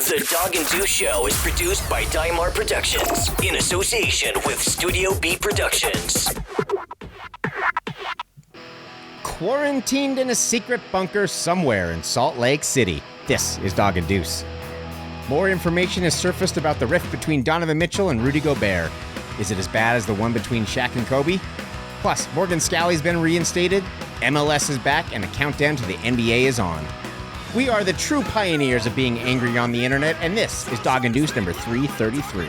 The Dog and Deuce Show is produced by Dymar Productions in association with Studio B Productions. Quarantined in a secret bunker somewhere in Salt Lake City. This is Dog and Deuce. More information has surfaced about the rift between Donovan Mitchell and Rudy Gobert. Is it as bad as the one between Shaq and Kobe? Plus, Morgan Scalley's been reinstated, MLS is back, and a countdown to the NBA is on. We are the true pioneers of being angry on the internet, and this is Dog and Deuce number 333.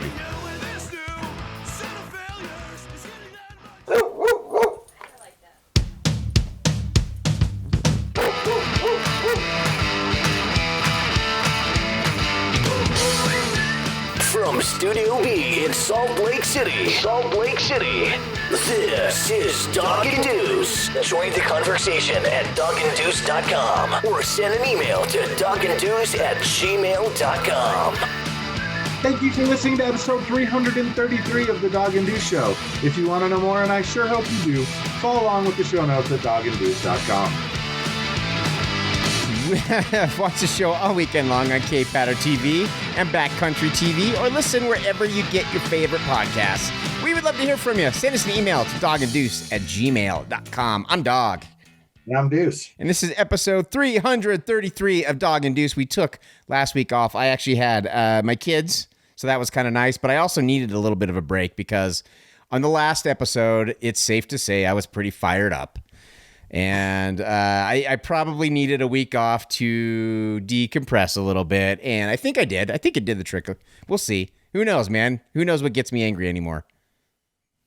From Studio B in Salt Lake City, this is Dog and Deuce. Join the conversation at doganddeuce.com or send an email to doganddeuce@gmail.com. Thank you for listening to episode 333 of the Dog and Deuce Show. If you want to know more, and I sure hope you do, follow along with the show notes at doganddeuce.com. Watch the show all weekend long on K-Patter TV and Backcountry TV, or listen wherever you get your favorite podcasts. We would love to hear from you. Send us an email to doganddeuce@gmail.com. I'm Dog. And I'm Deuce. And this is episode 333 of Dog and Deuce. We took last week off. I actually had my kids, so that was kind of nice, but I also needed a little bit of a break because on the last episode, it's safe to say I was pretty fired up. And I probably needed a week off to decompress a little bit, and I think I did. I think it did the trick. We'll see. Who knows, man? Who knows what gets me angry anymore?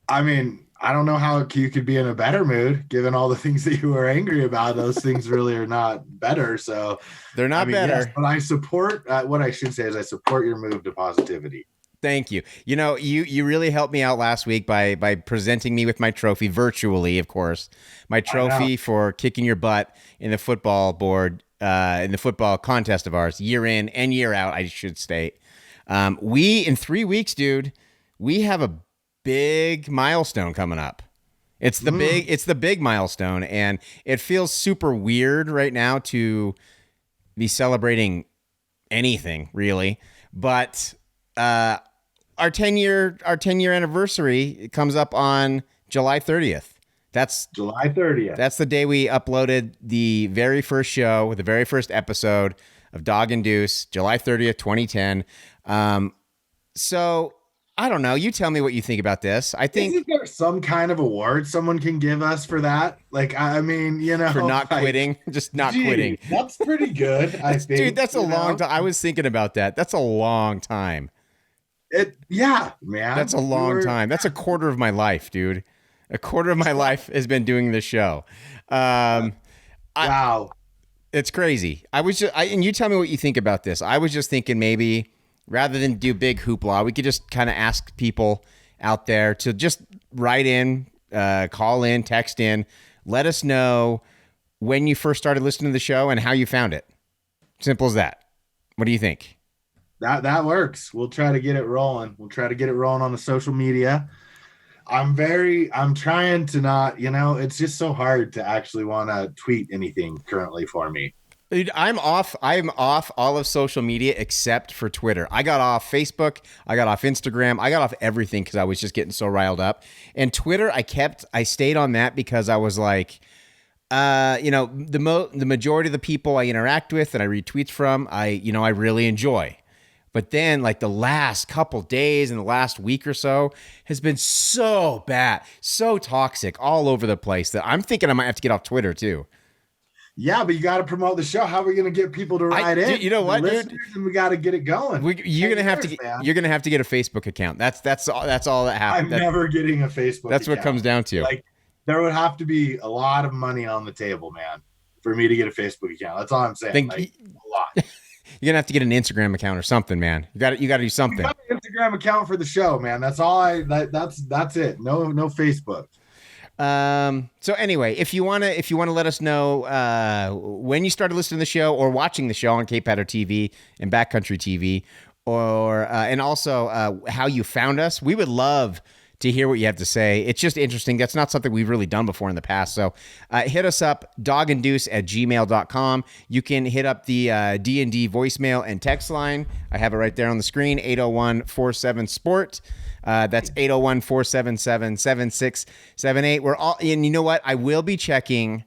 I mean, I don't know how you could be in a better mood, given all the things that you were angry about. Those things really are not better, so... They're not better. Yes, but I support, what I should say is I support your move to positivity. Thank you. You know, you really helped me out last week by presenting me with my trophy virtually, of course. My trophy for kicking your butt in the football board, in the football contest of ours, year in and year out, I should state. In 3 weeks, dude, we have a big milestone coming up. It's the big milestone, and it feels super weird right now to be celebrating anything, really. But our 10-year anniversary comes up on July 30th. That's July 30th. That's the day we uploaded the very first show, the very first episode of Dog and Deuce, July 30th, 2010. So I don't know. You tell me what you think about this. I think isn't there some kind of award someone can give us for that? Like, I mean, you know, for not quitting, just not quitting. That's pretty good. I think, dude, that's a long time. I was thinking about that. That's a long time. Yeah, man. That's a long time. That's a quarter of my life, dude. A quarter of my life has been doing this show. Wow. It's crazy. And you tell me what you think about this. I was just thinking maybe rather than do big hoopla, we could just kind of ask people out there to just write in, call in, text in, let us know when you first started listening to the show and how you found it. Simple as that. What do you think? That works. We'll try to get it rolling. We'll try to get it rolling on the social media. I'm trying to not, it's just so hard to actually want to tweet anything currently for me. Dude, I'm off all of social media except for Twitter. I got off Facebook. I got off Instagram. I got off everything because I was just getting so riled up. And Twitter, I stayed on that because I was like, the majority of the people I interact with and I read tweets from, I really enjoy. But then like the last couple days and the last week or so has been so bad, so toxic all over the place that I'm thinking I might have to get off Twitter too. Yeah, but you got to promote the show. How are we going to get people to write in? Dude, you know what, dude? And we got to get it going. You're going to have to get a Facebook account. That's all that happens. I'm never getting a Facebook That's account. what comes down to. Like, there would have to be a lot of money on the table, man, for me to get a Facebook account. That's all I'm saying. A lot. You're gonna have to get an Instagram account or something, man. You got to do something. You got an Instagram account for the show, man. That's all. That's it. No Facebook. So anyway, if you wanna let us know when you started listening to the show or watching the show on K-Patter TV and Backcountry TV, or and also how you found us, we would love to hear what you have to say. It's just interesting. That's not something we've really done before in the past. So hit us up, doganddeuce@gmail.com. You can hit up the D&D voicemail and text line. I have it right there on the screen, 801-47-SPORT. That's 801-477-7678. We're all, and you know what? I will be checking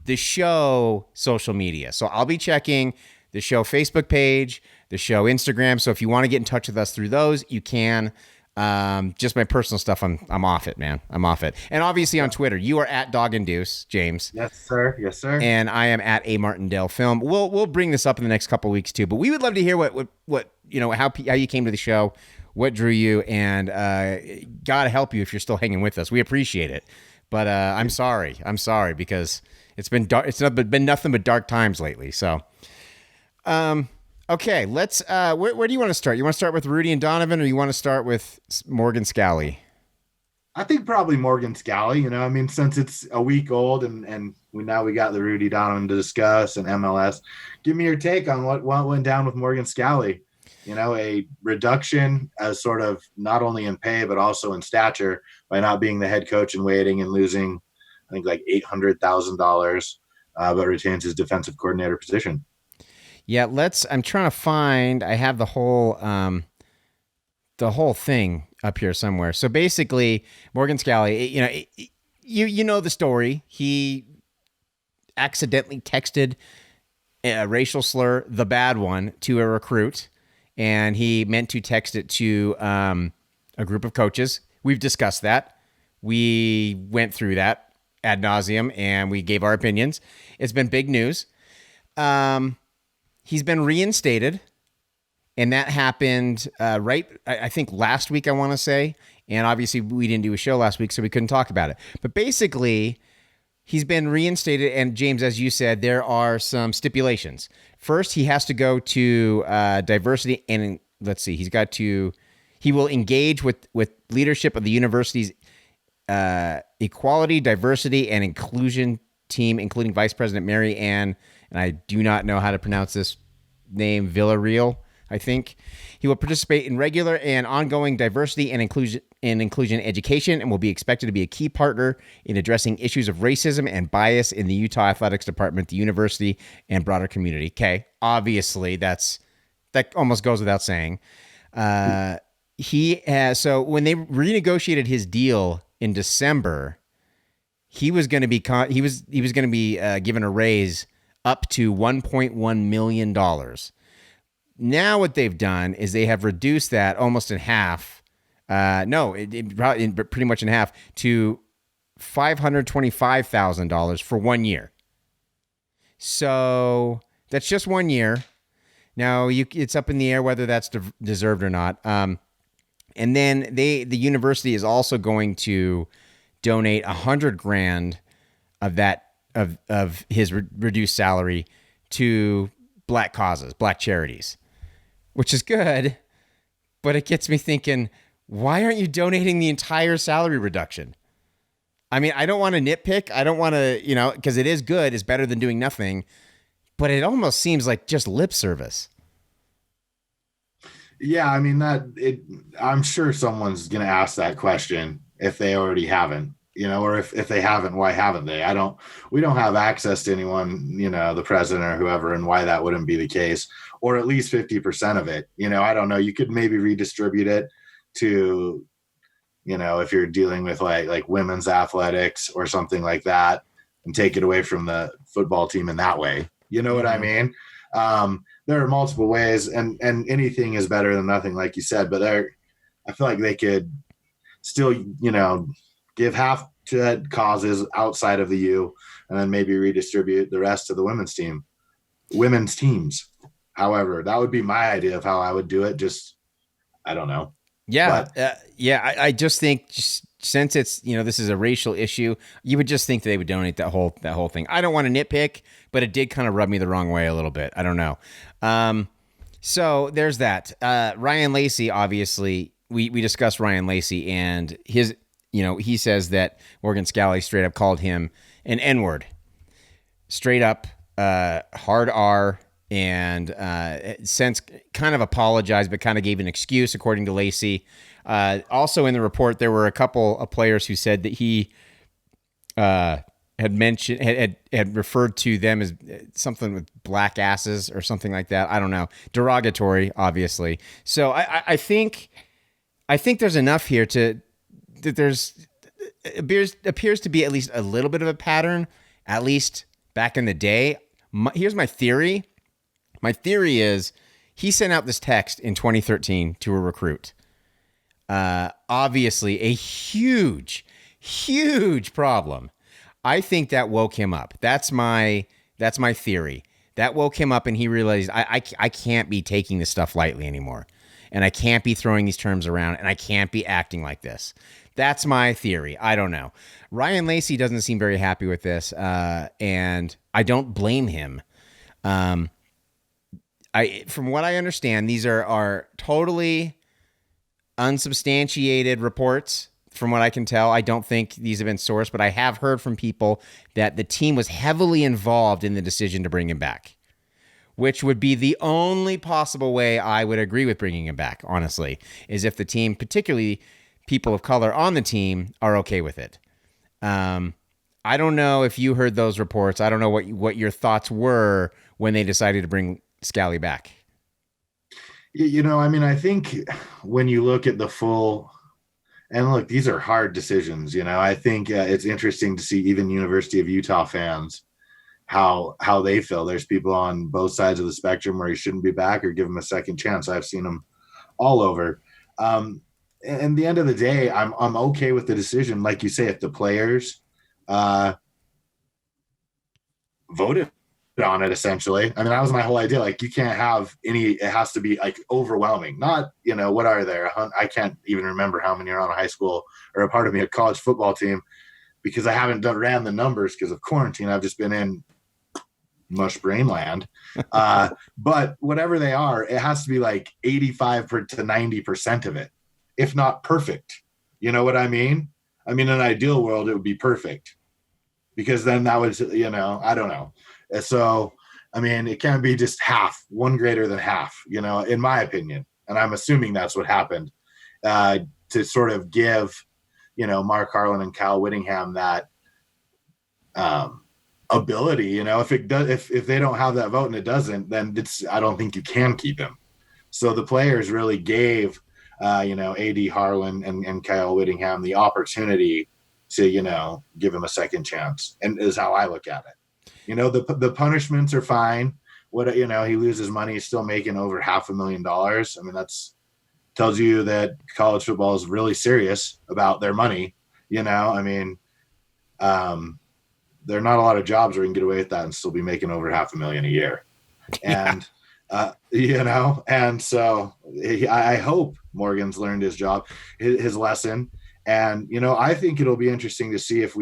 the show social media. So I'll be checking the show Facebook page, the show Instagram. So if you want to get in touch with us through those, you can. Just my personal stuff, I'm off it, man. I'm off it. And obviously on Twitter, you are at Dog and Deuce, James. Yes, sir. Yes, sir. And I am at A Martindale Film. We'll bring this up in the next couple of weeks too. But we would love to hear what you know, how you came to the show, what drew you, and God help you if you're still hanging with us. We appreciate it. But I'm sorry because it's been dark. It's been nothing but dark times lately. So, okay, let's. Where do you want to start? You want to start with Rudy and Donovan, or you want to start with Morgan Scalley? I think probably Morgan Scalley. You know, I mean, since it's a week old and we got the Rudy Donovan to discuss and MLS. Give me your take on what went down with Morgan Scalley. You know, a reduction as sort of not only in pay but also in stature by not being the head coach in waiting and losing, I think, like $800,000, but retains his defensive coordinator position. Yeah, I'm trying to find. I have the whole thing up here somewhere. So basically, Morgan Scalley, you know the story. He accidentally texted a racial slur, the bad one, to a recruit, and he meant to text it to a group of coaches. We've discussed that. We went through that ad nauseum, and we gave our opinions. It's been big news. He's been reinstated, and that happened I think last week, I want to say. And obviously, we didn't do a show last week, so we couldn't talk about it. But basically, he's been reinstated, and James, as you said, there are some stipulations. First, he has to go to diversity, and let's see, he will engage with leadership of the university's equality, diversity, and inclusion team, including Vice President Mary Ann, and I do not know how to pronounce this name, Villarreal, I think. He will participate in regular and ongoing diversity and inclusion education and will be expected to be a key partner in addressing issues of racism and bias in the Utah Athletics Department, the university, and broader community. Okay, obviously that almost goes without saying. So when they renegotiated his deal in December, he was going to be given a raise up to $1.1 million. Now what they've done is they have reduced that almost in half. Pretty much in half to $525,000 for 1 year. So that's just 1 year. Now it's up in the air whether that's deserved or not. And then the university is also going to donate $100,000 of that of his reduced salary to black causes, black charities, which is good. But it gets me thinking, why aren't you donating the entire salary reduction? I mean, I don't want to nitpick. I don't want to, because it is good. It's better than doing nothing. But it almost seems like just lip service. Yeah, I mean, I'm sure someone's going to ask that question if they already haven't, or if they haven't, why haven't they? We don't have access to anyone, the president or whoever, and why that wouldn't be the case, or at least 50% of it. I don't know. You could maybe redistribute it to, if you're dealing with like women's athletics or something like that, and take it away from the football team in that way. You know what I mean? There are multiple ways, and anything is better than nothing, like you said, but I feel like they could still, give half to causes outside of the U, and then maybe redistribute the rest to the women's teams. However, that would be my idea of how I would do it. Just, I don't know. Yeah. I just think since it's, this is a racial issue, you would just think that they would donate that whole thing. I don't want to nitpick, but it did kind of rub me the wrong way a little bit. I don't know. So there's that. Ryan Lacey, obviously, we discussed Ryan Lacey and his, he says that Morgan Scalley straight up called him an N-word. Straight up, hard R, and since kind of apologized, but kind of gave an excuse, according to Lacey. Also in the report, there were a couple of players who said that he had mentioned had referred to them as something with black asses or something like that. I don't know, derogatory, obviously. So I think there's enough here that there's appears to be at least a little bit of a pattern, at least back in the day. Here's my theory. My theory is he sent out this text in 2013 to a recruit. Obviously a huge problem. I think that woke him up. That's my theory. That woke him up and he realized I can't be taking this stuff lightly anymore. And I can't be throwing these terms around and I can't be acting like this. That's my theory. I don't know. Ryan Lacey doesn't seem very happy with this. And I don't blame him. From what I understand, these are totally unsubstantiated reports. From what I can tell, I don't think these have been sourced, but I have heard from people that the team was heavily involved in the decision to bring him back, which would be the only possible way I would agree with bringing him back, honestly, is if the team, particularly people of color on the team, are okay with it. I don't know if you heard those reports. I don't know what your thoughts were when they decided to bring Scalley back. I think when you look at the full, and look, these are hard decisions. I think it's interesting to see even University of Utah fans, how they feel. There's people on both sides of the spectrum where he shouldn't be back or give him a second chance. I've seen them all over. And at the end of the day, I'm okay with the decision. Like you say, if the players voted on it, essentially. That was my whole idea. Like, you can't have it has to be like overwhelming. Not, what are there? I can't even remember how many are on a high school or a part of me, a college football team, because I haven't ran the numbers because of quarantine. I've just been in mush brain land. But whatever they are, it has to be like 85 to 90% of it, if not perfect. You know what I mean? In an ideal world, it would be perfect, because then that would, I don't know. So, it can't be just half, one greater than half, in my opinion. And I'm assuming that's what happened, to sort of give, Mark Harlan and Cal Whittingham that ability. If they don't have that vote and it doesn't, then I don't think you can keep him. So the players really gave, AD Harlan and Kyle Whittingham the opportunity to, give him a second chance, and is how I look at it. The punishments are fine. He loses money, he's still making over $500,000. That's tells you that college football is really serious about their money. There are not a lot of jobs where you can get away with that and still be making over $500,000 a year. And, and so I hope Morgan's learned his lesson. And, I think it'll be interesting to see if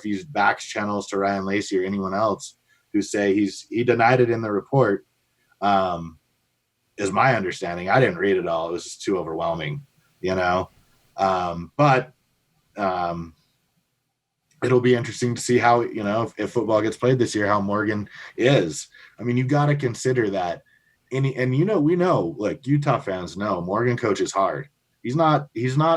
he's backs channels to Ryan Lacey or anyone else who say he denied it in the report, is my understanding. I didn't read it all. It was just too overwhelming, but it'll be interesting to see how, if football gets played this year, how Morgan is. You've got to consider that we know, like, Utah fans know Morgan coaches hard. He's not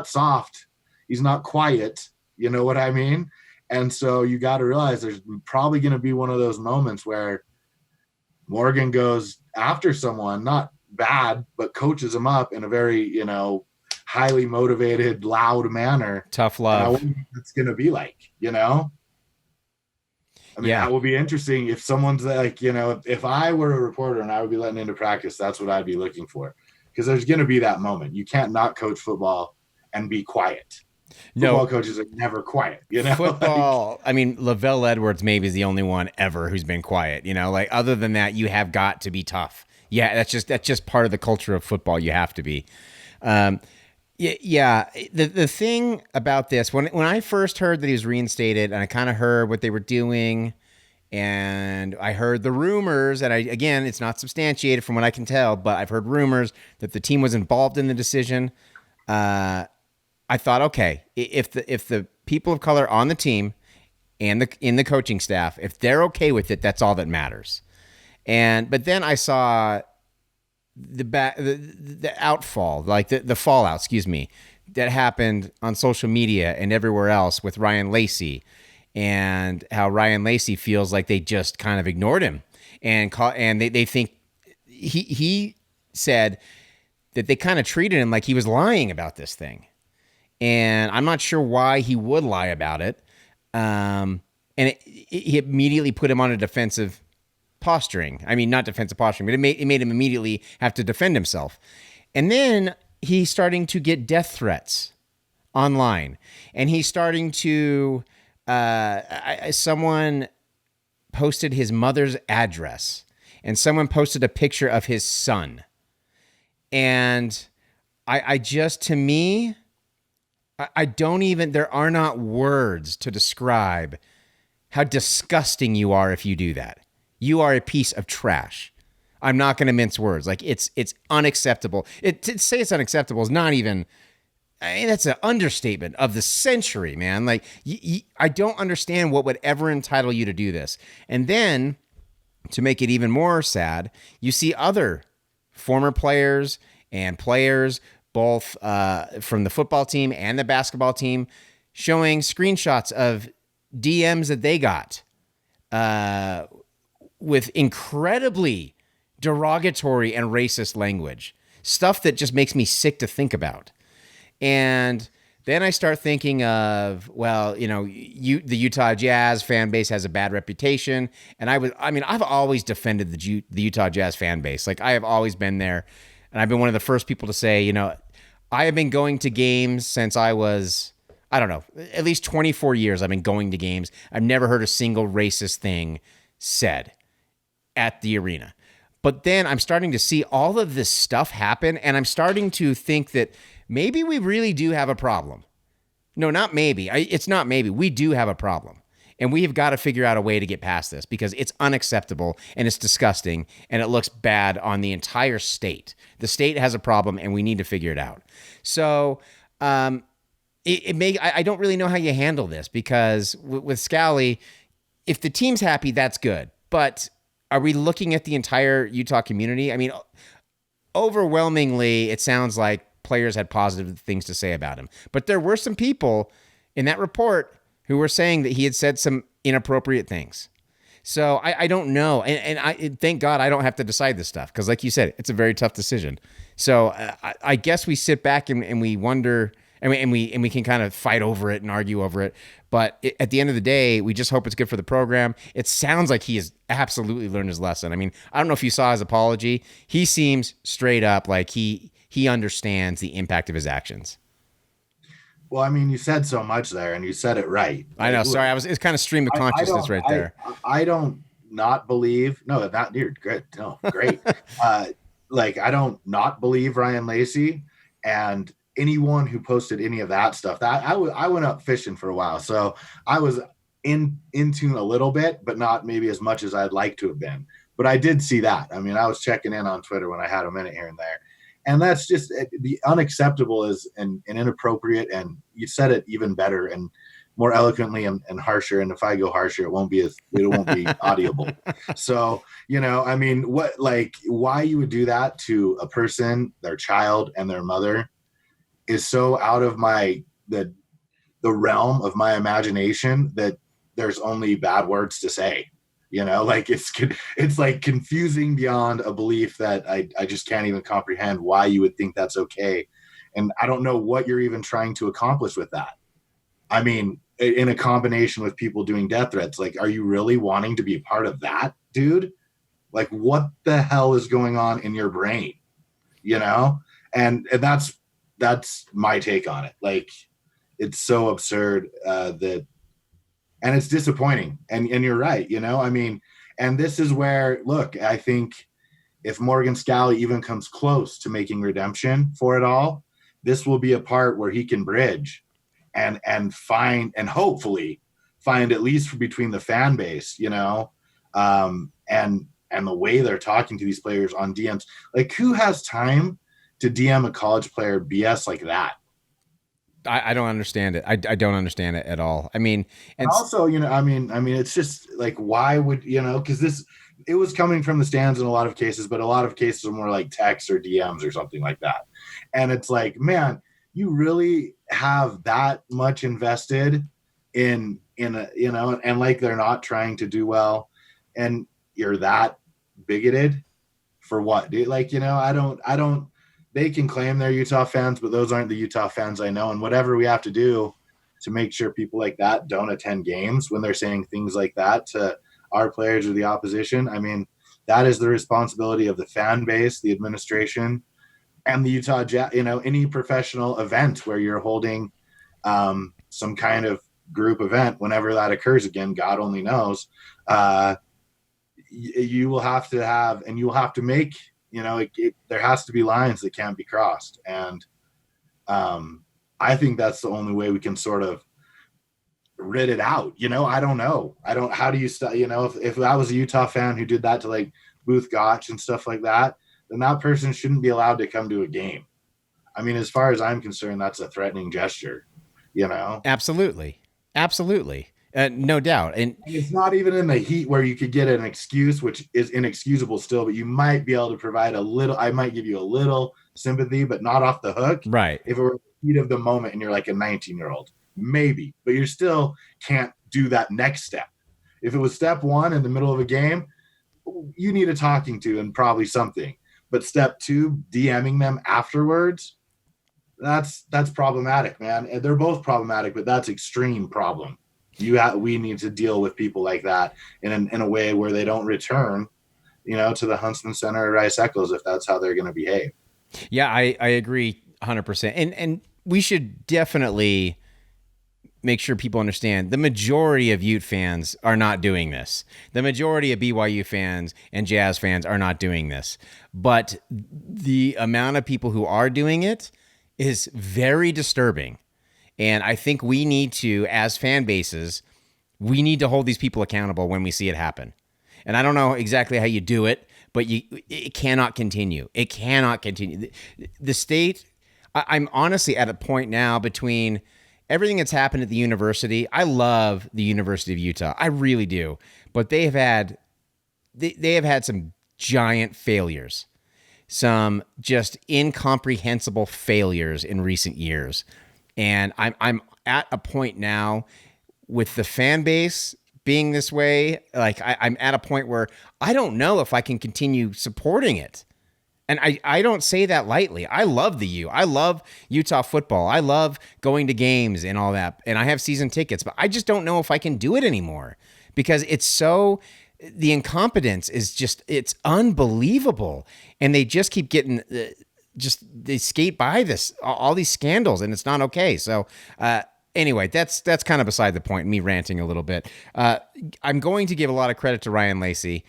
soft. He's not quiet. You know what I mean? And so you got to realize there's probably going to be one of those moments where Morgan goes after someone, not bad, but coaches him up in a very, highly motivated, loud manner. Tough love. I wonder what it's going to be like, That would be interesting if someone's like, if I were a reporter and I would be letting into practice, that's what I'd be looking for. Because there's going to be that moment. You can't not coach football and be quiet. Football coaches are never quiet, Football, Lavelle Edwards maybe is the only one ever who's been quiet, other than that, you have got to be tough. Yeah, that's just part of the culture of football. You have to be. The thing about this, when I first heard that he was reinstated, and I kind of heard what they were doing, and I heard the rumors, and again, it's not substantiated from what I can tell, but I've heard rumors that the team was involved in the decision. I thought, okay, if the people of color on the team and in the coaching staff, if they're okay with it, that's all that matters. But then I saw the outfall, like the fallout, excuse me, that happened on social media and everywhere else with Ryan Lacey, and how Ryan Lacey feels like they just kind of ignored him, and they think he said that they kind of treated him like he was lying about this thing. And I'm not sure why he would lie about it. And he immediately put him on a defensive posturing. I mean, not defensive posturing, but it made him immediately have to defend himself. And then he's starting to get death threats online. And he's starting to, someone posted his mother's address, and someone posted a picture of his son. And I just, to me, I don't even, there are not words to describe how disgusting you are if you do that. You are a piece of trash. I'm not going to mince words. Like, it's unacceptable. To say it's unacceptable is not even, I mean, that's an understatement of the century, man. Like, I don't understand what would ever entitle you to do this. And then, to make it even more sad, you see other former players and players, both from the football team and the basketball team, showing screenshots of DMs that they got with incredibly derogatory and racist language, stuff that just makes me sick to think about. And then I start thinking of, well, you know, the Utah Jazz fan base has a bad reputation. And I've always defended the Utah Jazz fan base. Like, I have always been there. And I've been one of the first people to say, you know, I have been going to games since I was, I don't know, at least 24 years I've been going to games. I've never heard a single racist thing said at the arena. But then I'm starting to see all of this stuff happen, and I'm starting to think that maybe we really do have a problem. No, not maybe. It's not maybe. We do have a problem. And we have got to figure out a way to get past this, because it's unacceptable and it's disgusting and it looks bad on the entire state. The state has a problem and we need to figure it out. So I don't really know how you handle this, because with Scalley, if the team's happy, that's good. But are we looking at the entire Utah community? I mean, overwhelmingly, it sounds like players had positive things to say about him. But there were some people in that report who were saying that he had said some inappropriate things. So I don't know. And thank God I don't have to decide this stuff, because like you said, it's a very tough decision. So I guess we sit back and we wonder, and we can kind of fight over it and argue over it. But at the end of the day, we just hope it's good for the program. It sounds like he has absolutely learned his lesson. I mean, I don't know if you saw his apology. He seems straight up like he understands the impact of his actions. Well, I mean, you said so much there, and you said it right. I know. Sorry, it's kind of stream of consciousness right there. I don't not believe. No, not dude. Good. No, great. Like, I don't not believe Ryan Lacey, and anyone who posted any of that stuff. That I went up fishing for a while, so I was in tune a little bit, but not maybe as much as I'd like to have been. But I did see that. I mean, I was checking in on Twitter when I had a minute here and there. And that's just the unacceptable is and inappropriate. And you said it even better and more eloquently and harsher. And if I go harsher, it won't be audible. So, you know, I mean, why you would do that to a person, their child and their mother is so out of the realm of my imagination that there's only bad words to say. You know, like it's like confusing beyond a belief that I just can't even comprehend why you would think that's okay. And I don't know what you're even trying to accomplish with that. I mean, in a combination with people doing death threats, like, are you really wanting to be a part of that, dude? Like, what the hell is going on in your brain? You know? And that's my take on it. Like, it's so absurd and it's disappointing. And you're right, you know, I mean, and this is where, look, I think if Morgan Scalley even comes close to making redemption for it all, this will be a part where he can bridge and find, and hopefully find, at least between the fan base, you know, and the way they're talking to these players on DMs. Like, who has time to DM a college player BS like that? I don't understand it. I don't understand it at all. I mean, and also, you know, I mean, it's just like, why would, you know, because it was coming from the stands in a lot of cases, but a lot of cases were more like texts or DMs or something like that. And it's like, man, you really have that much invested in a, and like they're not trying to do well, and you're that bigoted for what, dude? Like, I don't. They can claim they're Utah fans, but those aren't the Utah fans I know. And whatever we have to do to make sure people like that don't attend games when they're saying things like that to our players or the opposition, I mean, that is the responsibility of the fan base, the administration, and the Utah Jazz. Any professional event where you're holding some kind of group event, whenever that occurs again, God only knows, you will have to have, and you will have to make, there has to be lines that can't be crossed. And I think that's the only way we can sort of rid it out. I don't know. How do you if that was a Utah fan who did that to like Booth Gotch and stuff like that, then that person shouldn't be allowed to come to a game. I mean, as far as I'm concerned, that's a threatening gesture, Absolutely. No doubt. And it's not even in the heat where you could get an excuse, which is inexcusable still, but you might be able to provide I might give you a little sympathy, but not off the hook. Right. If it were the heat of the moment and you're like a 19-year-old, maybe, but you still can't do that next step. If it was step one in the middle of a game, you need a talking to and probably something. But step two, DMing them afterwards, that's problematic, man. And they're both problematic, but that's extreme problem. We need to deal with people like that in a way where they don't return, to the Huntsman Center or Rice Eccles if that's how they're going to behave. Yeah, I agree 100%. And we should definitely make sure people understand the majority of Ute fans are not doing this. The majority of BYU fans and Jazz fans are not doing this. But the amount of people who are doing it is very disturbing. And I think we need to, as fan bases, we need to hold these people accountable when we see it happen. And I don't know exactly how you do it, but it cannot continue. It cannot continue. The state, I'm honestly at a point now between everything that's happened at the university. I love the University of Utah. I really do. But they have had some giant failures, some just incomprehensible failures in recent years. And I'm at a point now with the fan base being this way. Like I'm at a point where I don't know if I can continue supporting it. And I don't say that lightly. I love the U. I love Utah football. I love going to games and all that. And I have season tickets, but I just don't know if I can do it anymore because the incompetence is just, it's unbelievable. And they just keep getting, they skate by all these scandals, and it's not okay. So anyway, that's kind of beside the point, me ranting a little bit. I'm going to give a lot of credit to Ryan Lacey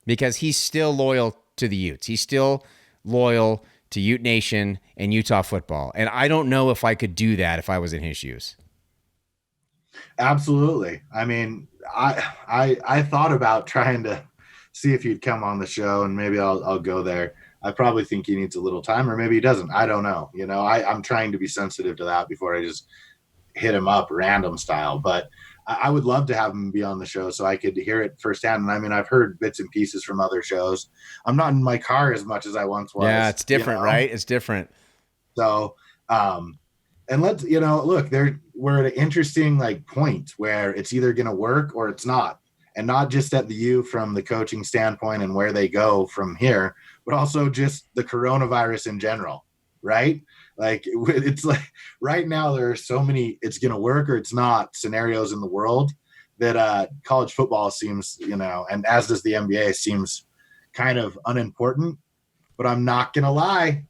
because he's still loyal to the Utes. He's still loyal to Ute Nation and Utah football. And I don't know if I could do that if I was in his shoes. Absolutely. I mean, I thought about trying to see if he'd come on the show, and maybe I'll go there. I probably think he needs a little time, or maybe he doesn't. I don't know. I'm trying to be sensitive to that before I just hit him up random style. But I would love to have him be on the show so I could hear it firsthand. And I mean, I've heard bits and pieces from other shows. I'm not in my car as much as I once was. Yeah, it's different, right? It's different. So, and let's, look, we're at an interesting point where it's either going to work or it's not. And not just at the U from the coaching standpoint and where they go from here, but also just the coronavirus in general, right? Like, it's like right now there are so many it's going to work or it's not scenarios in the world that college football seems, and as does the NBA, seems kind of unimportant. But I'm not going to lie.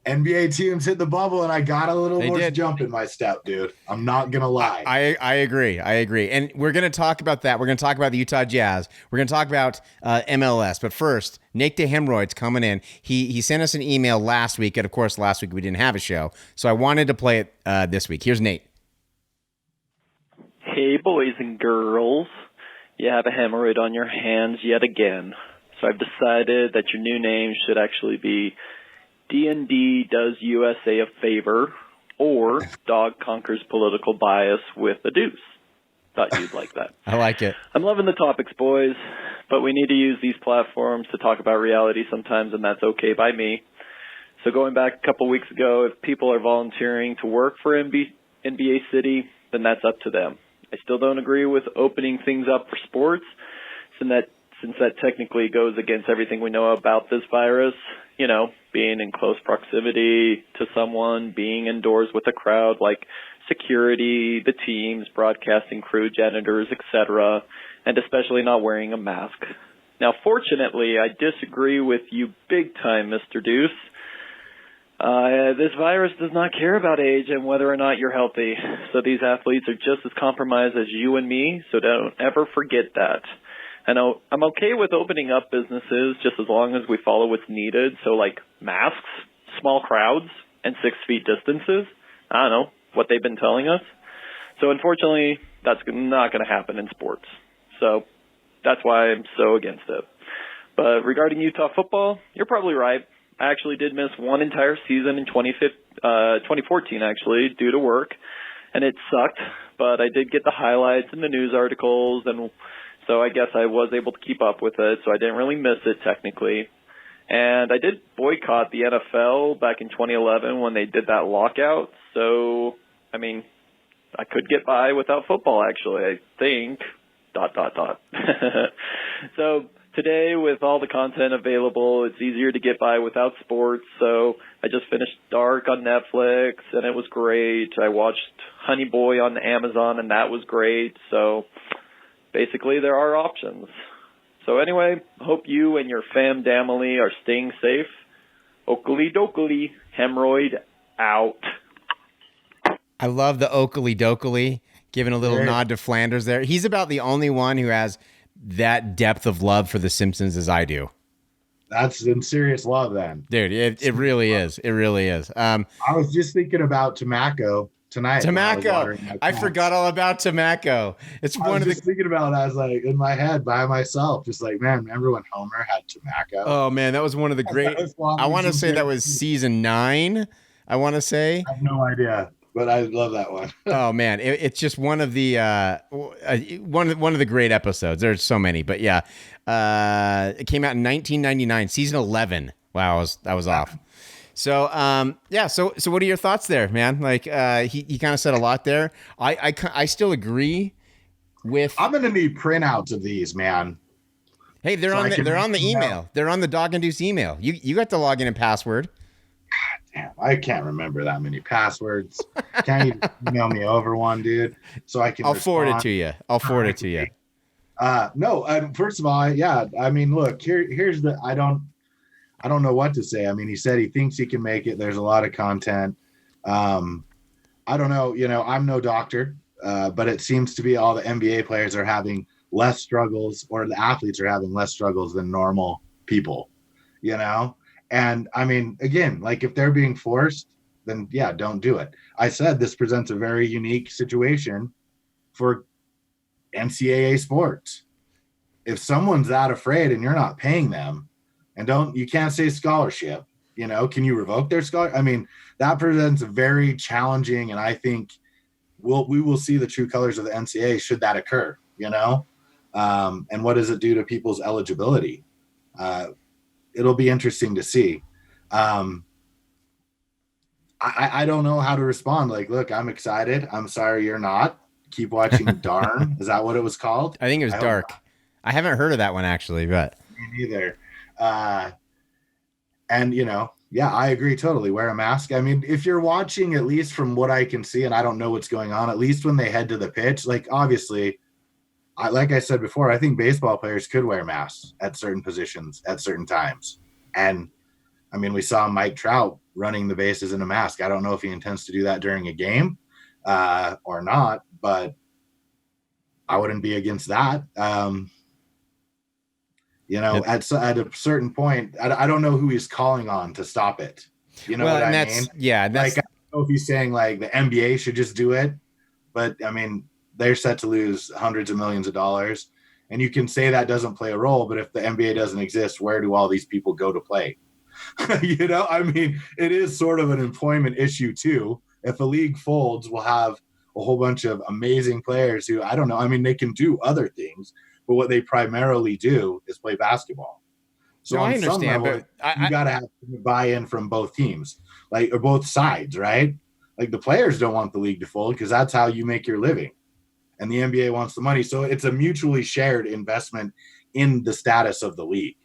NBA teams hit the bubble, and I got a little more jump in my step, dude. I'm not going to lie. I agree. And we're going to talk about that. We're going to talk about the Utah Jazz. We're going to talk about MLS. But first, Nick DeHemroyd's coming in. He sent us an email last week, and of course, last week we didn't have a show. So I wanted to play it this week. Here's Nate. Hey, boys and girls. You have a hemorrhoid on your hands yet again. So I've decided that your new name should actually be D&D Does USA a Favor, or Dog Conquers Political Bias with a Deuce. Thought you'd like that. I like it. I'm loving the topics, boys. But we need to use these platforms to talk about reality sometimes, and that's okay by me. So going back a couple weeks ago, if people are volunteering to work for NBA City, then that's up to them. I still don't agree with opening things up for sports, since that technically goes against everything we know about this virus. You know, being in close proximity to someone, being indoors with a crowd, like security, the teams, broadcasting crew, janitors, etc., and especially not wearing a mask. Now, fortunately, I disagree with you big time, Mr. Deuce. This virus does not care about age and whether or not you're healthy. So these athletes are just as compromised as you and me, so don't ever forget that. And I'm okay with opening up businesses just as long as we follow what's needed. So like masks, small crowds, and 6 feet distances. I don't know what they've been telling us. So unfortunately, that's not going to happen in sports. So that's why I'm so against it. But regarding Utah football, you're probably right. I actually did miss one entire season in 2014, actually, due to work, and it sucked. But I did get the highlights and the news articles, and so I guess I was able to keep up with it, so I didn't really miss it technically. And I did boycott the NFL back in 2011 when they did that lockout, so, I mean, I could get by without football, actually, I think, ... So today, with all the content available, it's easier to get by without sports. So I just finished Dark on Netflix, and it was great. I watched Honey Boy on Amazon, and that was great. So basically, there are options. So anyway, hope you and your family are staying safe. Oakley dokley, hemorrhoid out. I love the Oakley dokley, giving a little nod to Flanders there. He's about the only one who has that depth of love for The Simpsons as I do. That's in serious love, then. Dude, it really is. It really is. I was just thinking about Tamaco tonight. Tamaco. I forgot all about Tamaco. It's one of the thinking about it. I was like in my head by myself, just like, man, remember when Homer had Tamaco? Oh man, that was one of the great. I want to say that was season 9. I want to say. I have no idea. But I love that one. Oh man, it's just one of the one of the great episodes. There's so many, but yeah, it came out in 1999, season 11. Wow, I was off. So yeah, so what are your thoughts there, man? Like he kind of said a lot there. I still agree with. I'm gonna need printouts of these, man. Hey, they're on the email. They're on the Dog and Deuce email. You got the login and password. Damn, I can't remember that many passwords. Can't you email me over one, dude? So I can. I'll forward it to you. No. First of all, yeah. I mean, look. Here's the. I don't know what to say. I mean, he said he thinks he can make it. There's a lot of content. I don't know. You know, I'm no doctor, but it seems to be all the NBA players are having less struggles, or the athletes are having less struggles than normal people. You know. And I mean, again, like if they're being forced, then yeah, don't do it. I said this presents a very unique situation for NCAA sports. If someone's that afraid and you're not paying them, and you can't say scholarship, you know, can you revoke their scholarship? I mean, that presents a very challenging, and I think we will see the true colors of the NCAA should that occur, you know? And what does it do to people's eligibility? It'll be interesting to see. I don't know how to respond. Like, look, I'm excited. I'm sorry you're not. Keep watching Darn. Is that what it was called? I think it was Dark. I haven't heard of that one actually, but me neither. And you know, yeah, I agree totally. Wear a mask. I mean, if you're watching, at least from what I can see, and I don't know what's going on, at least when they head to the pitch, like obviously, like I said before, I think baseball players could wear masks at certain positions at certain times. And I mean, we saw Mike Trout running the bases in a mask. I don't know if he intends to do that during a game or not, but I wouldn't be against that. You know, at a certain point, I don't know who he's calling on to stop it. You know what I mean? Yeah. Like, I don't know if he's saying like the NBA should just do it, but I mean, they're set to lose hundreds of millions of dollars. And you can say that doesn't play a role, but if the NBA doesn't exist, where do all these people go to play? You know, I mean, it is sort of an employment issue too. If a league folds, we'll have a whole bunch of amazing players who, I don't know, I mean, they can do other things, but what they primarily do is play basketball. So No, I on some understand, level, but you got to have buy-in from both teams, like, or both sides, right? Like, the players don't want the league to fold because that's how you make your living, and the NBA wants the money. So it's a mutually shared investment in the status of the league.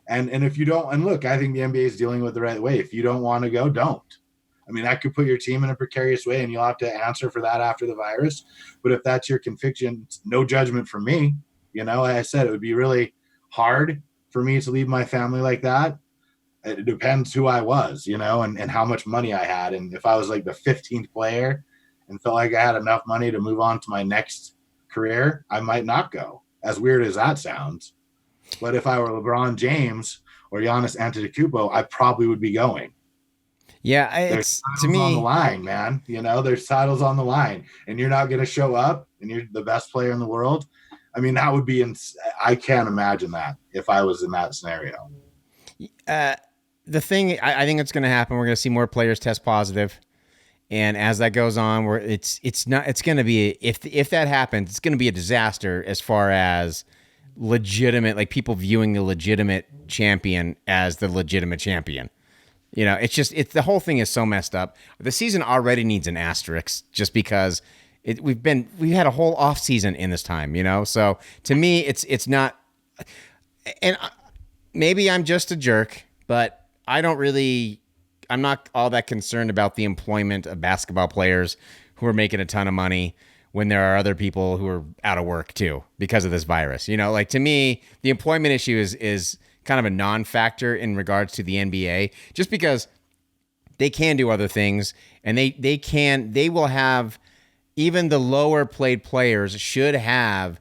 And if you don't, and look, I think the NBA is dealing with it the right way. If you don't want to go, don't. I mean, that could put your team in a precarious way, and you'll have to answer for that after the virus. But if that's your conviction, no judgment from me. Like I said, it would be really hard for me to leave my family like that. It depends who I was, and how much money I had. And if I was like the 15th player and felt like I had enough money to move on to my next career, I might not go, as weird as that sounds. But if I were LeBron James or Giannis Antetokounmpo, I probably would be going. Yeah, There's it's to me on the line, man. There's titles on the line, and you're not going to show up, and you're the best player in the world. I mean, that would be I can't imagine that if I was in that scenario. The thing I think it's going to happen. We're going to see more players test positive, and as that goes on, it's going to be if that happens, it's going to be a disaster as far as legitimate, like people viewing the legitimate champion as the legitimate champion. It's the whole thing is so messed up. The season already needs an asterisk just because we've had a whole off season in this time, So to me, it's not, and maybe I'm just a jerk, but I'm not all that concerned about the employment of basketball players who are making a ton of money when there are other people who are out of work too because of this virus. Like to me, the employment issue is kind of a non-factor in regards to the NBA, just because they can do other things, and they will have, even the lower paid players should have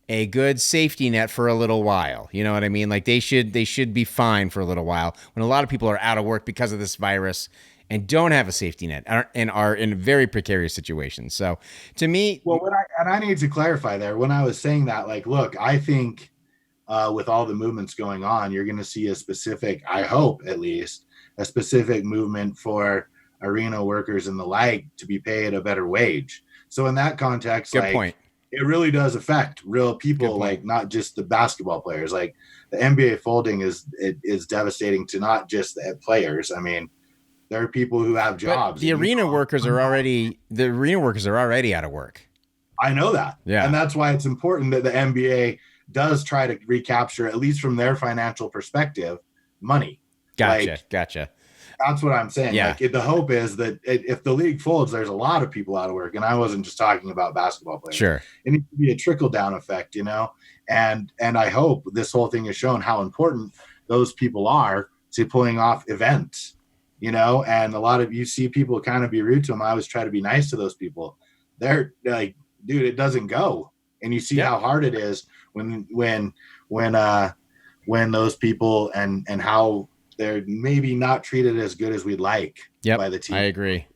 a good safety net for a little while. You know what I mean? Like they should be fine for a little while when a lot of people are out of work because of this virus and don't have a safety net and are in very precarious situations. So to me, well, I need to clarify there, when I was saying that, like, look, I think with all the movements going on, you're going to see a specific, I hope at least, a specific movement for arena workers and the like to be paid a better wage. So in that context, good point. It really does affect real people, like not just the basketball players. Like the NBA folding is devastating to not just the players. I mean, there are people who have jobs. But the arena workers are already out of work. I know that. Yeah. And that's why it's important that the NBA does try to recapture, at least from their financial perspective, money. Gotcha. That's what I'm saying. Yeah. Like the hope is that if the league folds, there's a lot of people out of work. And I wasn't just talking about basketball players. Sure. It needs to be a trickle down effect, and I hope this whole thing has shown how important those people are to pulling off events, and a lot of, you see people kind of be rude to them. I always try to be nice to those people. They're like, dude, it doesn't go. And you see how hard it is when those people and how they're maybe not treated as good as we'd like by the team. I agree.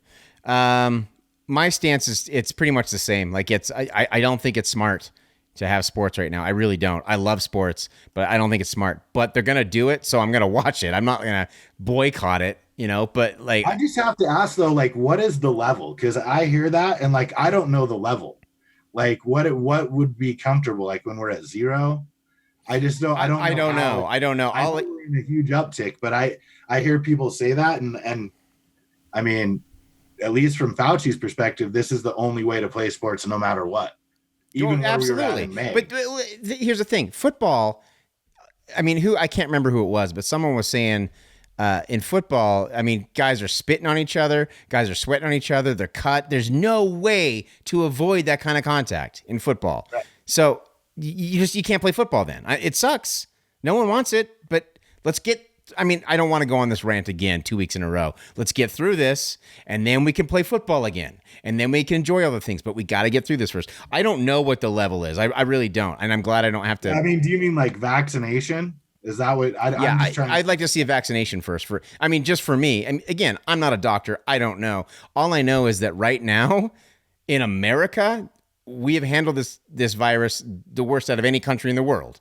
My stance is it's pretty much the same. Like I don't think it's smart to have sports right now. I really don't. I love sports, but I don't think it's smart. But they're gonna do it, so I'm gonna watch it. I'm not gonna boycott it, But like, I just have to ask though, like, what is the level? Because I hear that and like I don't know the level. Like what would be comfortable? Like when we're at 0. I just don't. I don't know. I don't know. I'm in a huge uptick, but I hear people say that, and I mean, at least from Fauci's perspective, this is the only way to play sports, no matter what. Even where we were at in May. But here's the thing: football. I mean, I can't remember who it was, but someone was saying in football, I mean, guys are spitting on each other, guys are sweating on each other, they're cut. There's no way to avoid that kind of contact in football. Right. So you can't play football then. It sucks. No one wants it, but I don't want to go on this rant again 2 weeks in a row. Let's get through this, and then we can play football again, and then we can enjoy other things, but we got to get through this first. I don't know what the level is. I really don't, and I'm glad I don't have to. I mean, do you mean like vaccination? Is that what? I'd like to see a vaccination first. Just for me. And again, I'm not a doctor. I don't know. All I know is that right now in America, we have handled this virus the worst out of any country in the world.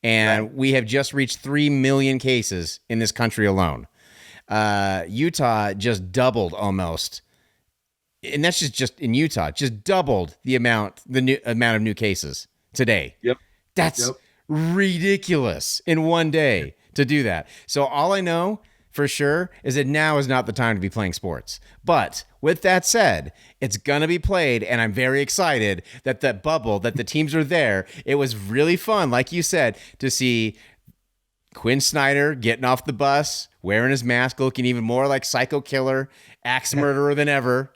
And we have just reached 3 million cases in this country alone. Utah just doubled almost. And that's just in Utah, just doubled the amount of new cases today. Yep. That's ridiculous in one day to do that. So all I know for sure is that now is not the time to be playing sports. But with that said, it's going to be played, and I'm very excited that that bubble, that the teams are there. It was really fun, like you said, to see Quin Snyder getting off the bus, wearing his mask, looking even more like Psycho Killer, axe murderer than ever.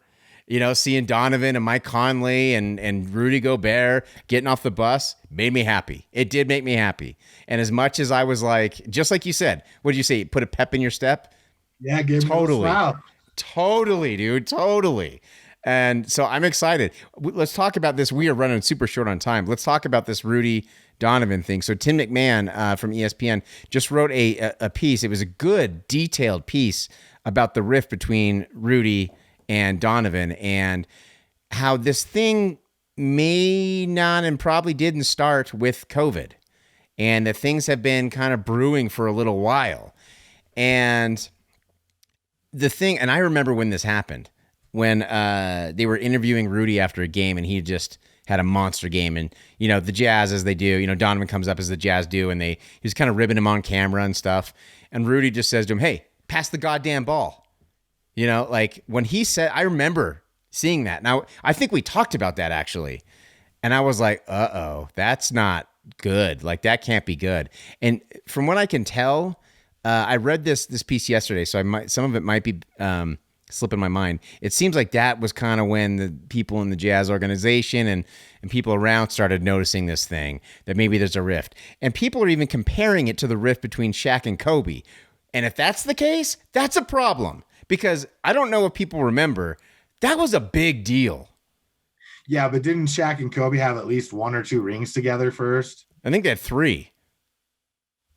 You know, seeing Donovan and Mike Conley and Rudy Gobert getting off the bus made me happy. It did make me happy. And as much as I was like, just like you said, what did you say? Put a pep in your step? Yeah, give me a smile. Totally, dude. Totally. And so I'm excited. Let's talk about this. We are running super short on time. Let's talk about this Rudy Donovan thing. So Tim McMahon from ESPN just wrote a piece. It was a good, detailed piece about the rift between Rudy and Donovan, and how this thing may not and probably didn't start with COVID, and that things have been kind of brewing for a little while. And the thing, and I remember when this happened, when they were interviewing Rudy after a game, and he just had a monster game. And, you know, the Jazz, as they do, you know, Donovan comes up as the Jazz do, and he was kind of ribbing him on camera and stuff. And Rudy just says to him, "Hey, pass the goddamn ball." You know, like when he said, I remember seeing that. Now, I think we talked about that actually. And I was like, that's not good. Like that can't be good. And from what I can tell, I read this piece yesterday, so some of it might be slipping my mind. It seems like that was kind of when the people in the Jazz organization and people around started noticing this thing, that maybe there's a rift. And people are even comparing it to the rift between Shaq and Kobe. And if that's the case, that's a problem. Because I don't know if people remember, that was a big deal. Yeah, but didn't Shaq and Kobe have at least 1 or 2 rings together first? I think they had 3.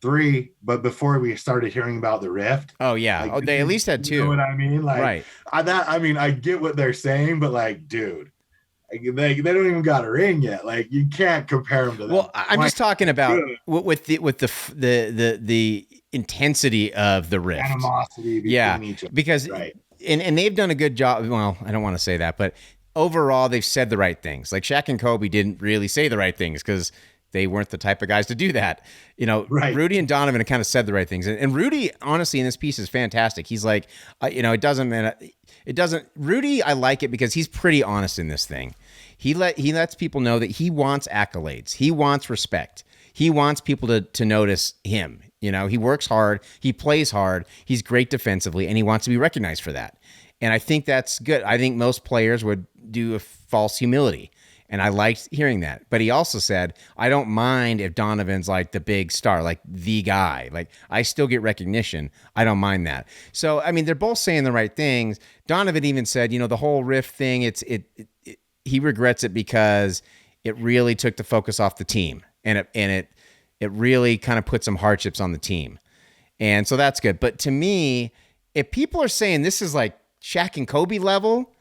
3, but before we started hearing about the rift. Oh, yeah. Like, They at least had 2. You know what I mean? Like, right. I get what they're saying, but like, dude, they don't even got a ring yet. Like, you can't compare them to that. Well, I'm just talking about with the intensity of the rift, animosity between each other. Because and they've done a good job. Well, I don't want to say that, but overall they've said the right things. Like Shaq and Kobe didn't really say the right things because they weren't the type of guys to do that. You know, Rudy and Donovan have kind of said the right things. And Rudy, honestly, in this piece is fantastic. He's like, it doesn't matter. It doesn't. Rudy, I like it because he's pretty honest in this thing. He lets people know that he wants accolades. He wants respect. He wants people to notice him. You know, he works hard. He plays hard. He's great defensively, and he wants to be recognized for that. And I think that's good. I think most players would do a false humility. And I liked hearing that. But he also said, I don't mind if Donovan's like the big star, like the guy. Like, I still get recognition. I don't mind that. So, I mean, they're both saying the right things. Donovan even said, you know, the whole rift thing, he regrets it because it really took the focus off the team. And it really kind of put some hardships on the team. And so that's good. But to me, if people are saying this is like Shaq and Kobe level,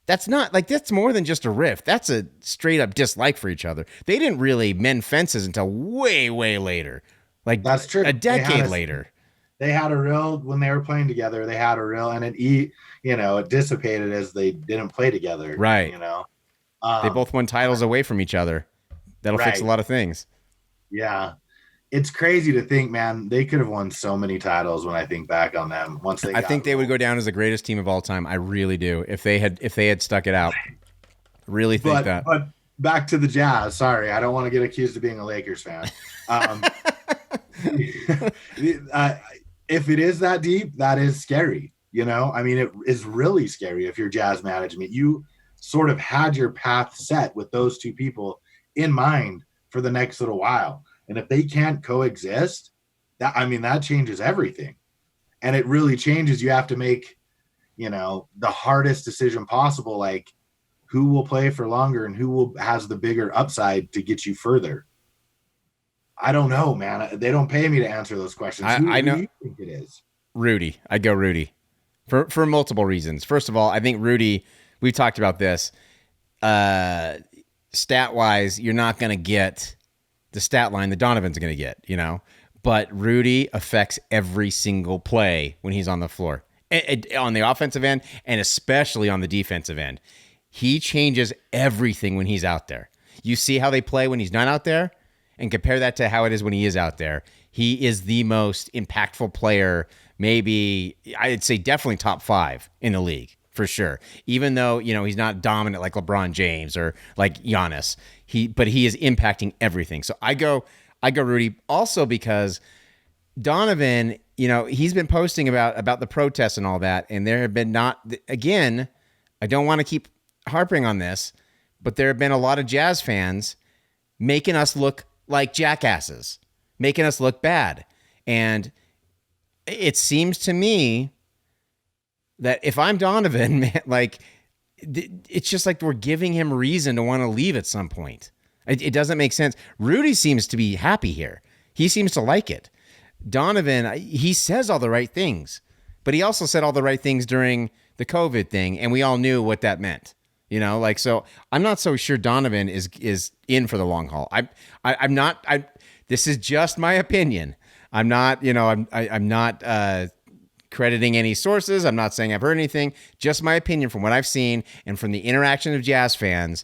that's not like, that's more than just a rift. That's a straight up dislike for each other. They didn't really mend fences until way, way later. Like that's true. A decade later. They had a real, when they were playing together, they had a real, and it dissipated as they didn't play together. Right. You know, they both won titles away from each other. That'll fix a lot of things. Yeah. It's crazy to think, man, they could have won so many titles when I think back on them. I think they would go down as the greatest team of all time. I really do. If they had stuck it out. Really think that. But back to the Jazz. Sorry, I don't want to get accused of being a Lakers fan. If it is that deep, that is scary. You know, I mean, it is really scary if you're Jazz management. You sort of had your path set with those two people in mind for the next little while. And if they can't coexist, that changes everything. And it really changes. You have to make, the hardest decision possible, like who will play for longer and who has the bigger upside to get you further. I don't know, man. They don't pay me to answer those questions. I know. Who do you think it is? Rudy. I'd go Rudy for multiple reasons. First of all, I think Rudy, we've talked about this, stat wise, you're not going to get the stat line that Donovan's going to get, but Rudy affects every single play when he's on the floor, on the offensive end and especially on the defensive end. He changes everything when he's out there. You see how they play when he's not out there, and compare that to how it is when he is out there, he is the most impactful player, maybe I'd say definitely top 5 in the league for sure. Even though, he's not dominant like LeBron James or like Giannis, but he is impacting everything. So I go Rudy, also because Donovan, he's been posting about the protests and all that, and there have been again, I don't want to keep harping on this, but there have been a lot of Jazz fans making us look like jackasses, making us look bad. And it seems to me that if I'm Donovan, man, like, it's just like we're giving him reason to want to leave at some point. It doesn't make sense. Rudy seems to be happy here. He seems to like it. Donovan, he says all the right things, but he also said all the right things during the COVID thing, and we all knew what that meant. So I'm not so sure Donovan is in for the long haul. I'm not. This is just my opinion. I'm not. I'm not crediting any sources. I'm not saying I've heard anything. Just my opinion from what I've seen and from the interaction of Jazz fans.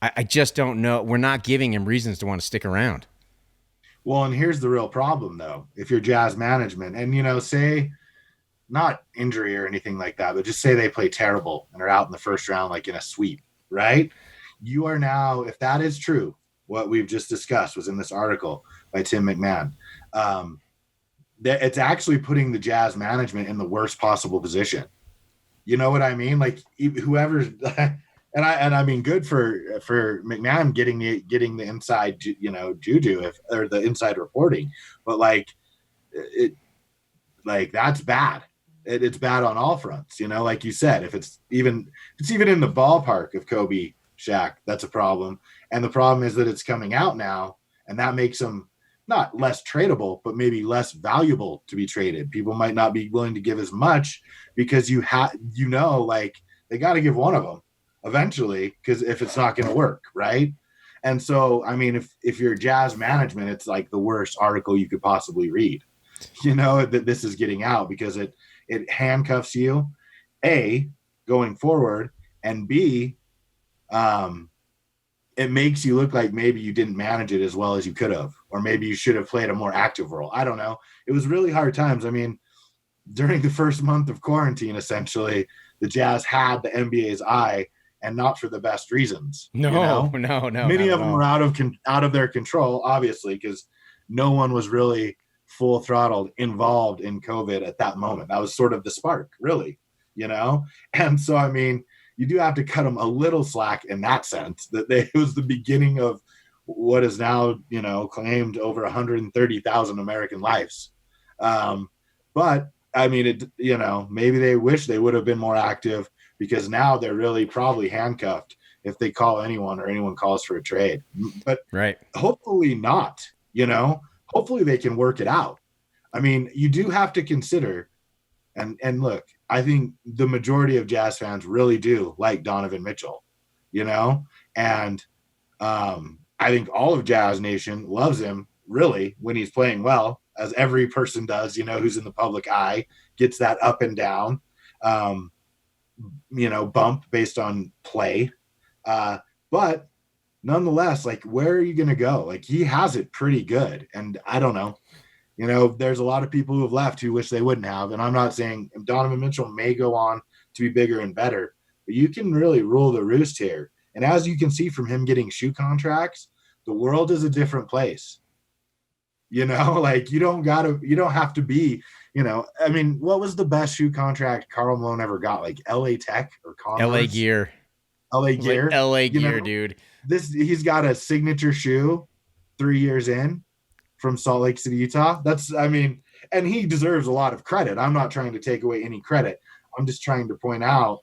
I just don't know. We're not giving him reasons to want to stick around. Well, and here's the real problem, though. If you're Jazz management, and say, not injury or anything like that, but just say they play terrible and are out in the first round, like in a sweep, right? You are now, if that is true, what we've just discussed was in this article by Tim McMahon, that it's actually putting the Jazz management in the worst possible position. You know what I mean? Like whoever's, and I mean, good for McMahon getting the inside, juju or the inside reporting, but that's bad. It's bad on all fronts, like you said, if it's even in the ballpark of Kobe, Shaq, that's a problem. And the problem is that it's coming out now, and that makes them not less tradable, but maybe less valuable to be traded. People might not be willing to give as much because they got to give one of them eventually, because if it's not going to work, right? And so, I mean, if you're Jazz management, it's like the worst article you could possibly read, that this is getting out, because it handcuffs you, A, going forward, and B, it makes you look like maybe you didn't manage it as well as you could have, or maybe you should have played a more active role. I don't know. It was really hard times. I mean, during the first month of quarantine, essentially, the Jazz had the NBA's eye, and not for the best reasons. No. Many of them were out of their control, obviously, because no one was really full throttled involved in COVID at that moment. That was sort of the spark, really, And so, I mean, you do have to cut them a little slack in that sense, that it was the beginning of what is now, claimed over 130,000 American lives. But I mean, maybe they wish they would have been more active, because now they're really probably handcuffed if they call anyone or anyone calls for a trade. But right. Hopefully not, hopefully they can work it out. I mean, you do have to consider, and look, I think the majority of Jazz fans really do like Donovan Mitchell, and I think all of Jazz Nation loves him, really, when he's playing well, as every person does, who's in the public eye, gets that up and down, bump based on play. But nonetheless, where are you going to go? He has it pretty good. And I don't know, there's a lot of people who have left who wish they wouldn't have. And I'm not saying Donovan Mitchell may go on to be bigger and better, but you can really rule the roost here. And as you can see from him getting shoe contracts, the world is a different place. You don't have to be, I mean, what was the best shoe contract Karl Malone ever got? LA Tech or Converse? LA Gear. LA Gear. LA Gear, dude. He's got a signature shoe 3 years in from Salt Lake City, Utah. And he deserves a lot of credit. I'm not trying to take away any credit. I'm just trying to point out.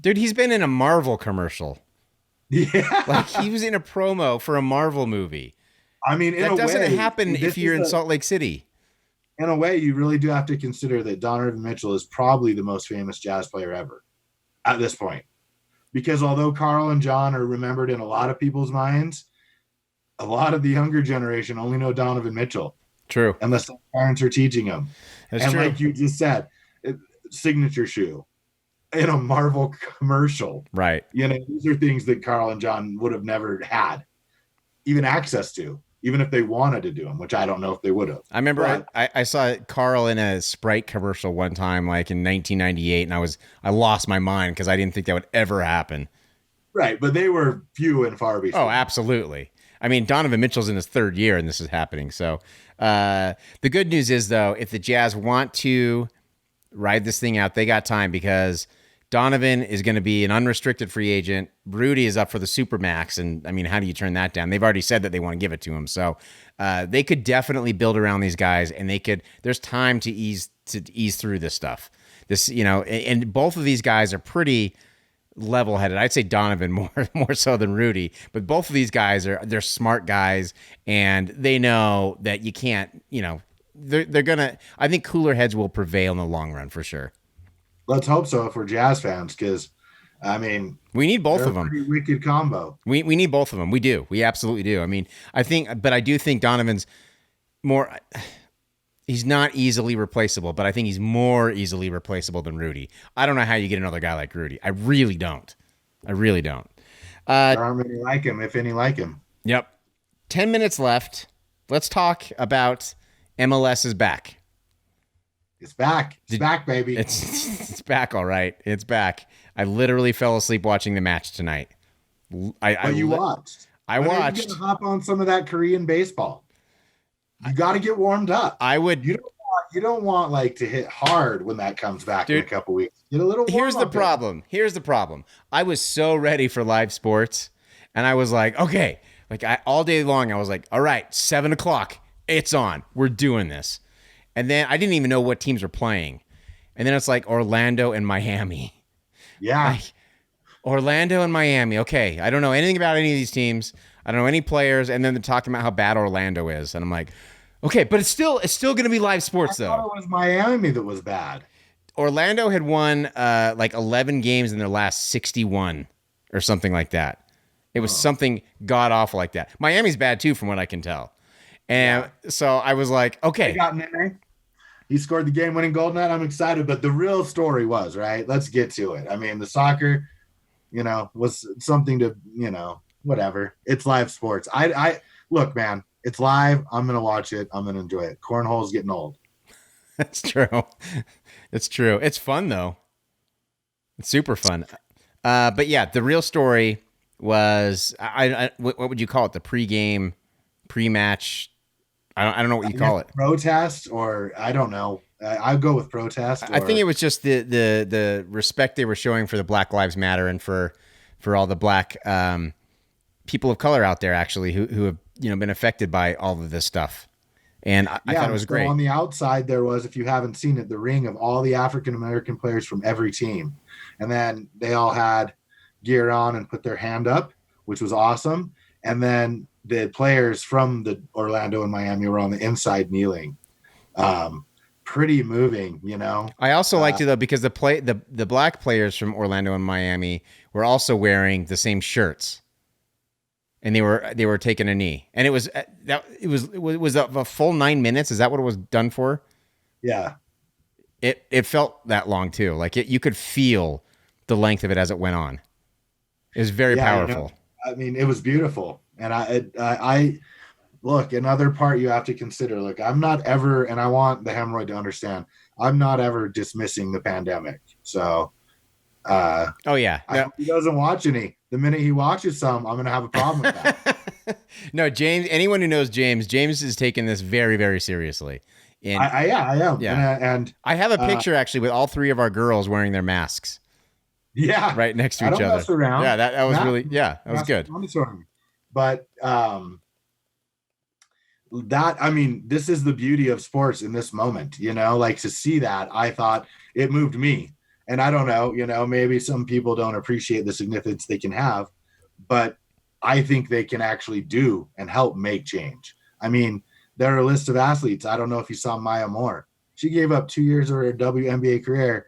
Dude, he's been in a Marvel commercial. Yeah. He was in a promo for a Marvel movie. I mean, that doesn't happen if you're in Salt Lake City. In a way, you really do have to consider that Donovan Mitchell is probably the most famous Jazz player ever at this point. Because although Carl and John are remembered in a lot of people's minds, a lot of the younger generation only know Donovan Mitchell. True. Unless their parents are teaching them. That's and true. Like you just said, signature shoe in a Marvel commercial. Right. These are things that Carl and John would have never had even access to. even if they wanted to do them, which I don't know if they would have. I remember I saw Carl in a Sprite commercial one time, like in 1998, and I lost my mind because I didn't think that would ever happen. Right, but they were few and far between. Oh, absolutely. I mean, Donovan Mitchell's in his third year, and this is happening. So the good news is, though, if the Jazz want to ride this thing out, they got time because Donovan is going to be an unrestricted free agent. Rudy is up for the Supermax, and I mean, how do you turn that down? They've already said that they want to give it to him, so they could definitely build around these guys, and they could. There's time to ease through this stuff. This, and both of these guys are pretty level-headed. I'd say Donovan more so than Rudy, but both of these guys they're smart guys, and they know that you can't. They're gonna. I think cooler heads will prevail in the long run for sure. Let's hope so if we're Jazz fans, because I mean, we need both of them. Pretty wicked combo. We need both of them. We do. We absolutely do. I mean, I do think Donovan's more. He's not easily replaceable, but I think he's more easily replaceable than Rudy. I don't know how you get another guy like Rudy. I really don't. There aren't many like him, if any like him. Yep. 10 minutes left. Let's talk about MLS is back. It's back. It's back, baby. It's back, all right. It's back. I literally fell asleep watching the match tonight. You watched. I when watched. Are you gonna hop on some of that Korean baseball? You got to get warmed up. I would. You don't want like to hit hard when that comes back in a couple weeks. Get a little. Here's the problem. Here's the problem. I was so ready for live sports, and I was like, okay, all day long. I was like, all right, 7:00, it's on. We're doing this. And then I didn't even know what teams were playing. And then it's like Orlando and Miami. Yeah. Orlando and Miami. Okay. I don't know anything about any of these teams. I don't know any players. And then they're talking about how bad Orlando is. And I'm like, okay, but it's still going to be live sports, though. I thought it was Miami that was bad. Orlando had won 11 games in their last 61 or something like that. It was something god awful like that. Miami's bad, too, from what I can tell. And so I was like, okay. They got Nene. He scored the game-winning goal tonight. I'm excited, but the real story was, right? Let's get to it. I mean, the soccer, was something to, whatever. It's live sports. I look, man, it's live. I'm going to watch it. I'm going to enjoy it. Cornhole's getting old. That's true. It's true. It's fun, though. It's super fun. But yeah, the real story was, what would you call it? The pre-match. I don't know what you call it. Protest, or I don't know. I'd go with protest. I think it was just the respect they were showing for the Black Lives Matter and for all the black people of color out there, actually, who have been affected by all of this stuff. And I thought it was great. On the outside, there was, if you haven't seen it, the ring of all the African American players from every team, and then they all had gear on and put their hand up, which was awesome. And then the players from the Orlando and Miami were on the inside kneeling. Pretty moving, I also liked it though because the black players from Orlando and Miami were also wearing the same shirts, and they were taking a knee, and it was a full 9 minutes. Is that what it was done for? Yeah, it felt that long too. Like you could feel the length of it as it went on. It was very powerful. I mean, it was beautiful. And I look, another part you have to consider, look, I'm not ever, and I want the hemorrhoid to understand, I'm not ever dismissing the pandemic. So, I hope he doesn't watch any. The minute he watches some, I'm going to have a problem with that. No, James, anyone who knows James is taking this very, very seriously. And I am. Yeah. And I have a picture actually with all three of our girls wearing their masks. Yeah. Right next to each other. Mess around. Yeah, that was really, that was good. But this is the beauty of sports in this moment, like to see that, I thought it moved me. And I don't know, maybe some people don't appreciate the significance they can have, but I think they can actually do and help make change. I mean, there are a list of athletes. I don't know if you saw Maya Moore. She gave up 2 years of her WNBA career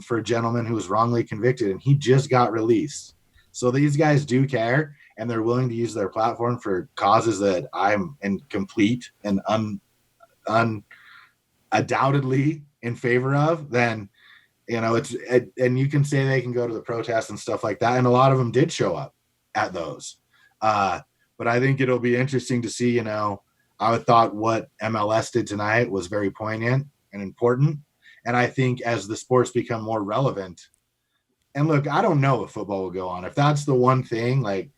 for a gentleman who was wrongly convicted, and he just got released. So these guys do care, and they're willing to use their platform for causes that I'm in complete and undoubtedly in favor of. Then, and you can say they can go to the protests and stuff like that, and a lot of them did show up at those. But I think it'll be interesting to see, I thought what MLS did tonight was very poignant and important. And I think as the sports become more relevant, and look, I don't know if football will go on. If that's the one thing, like,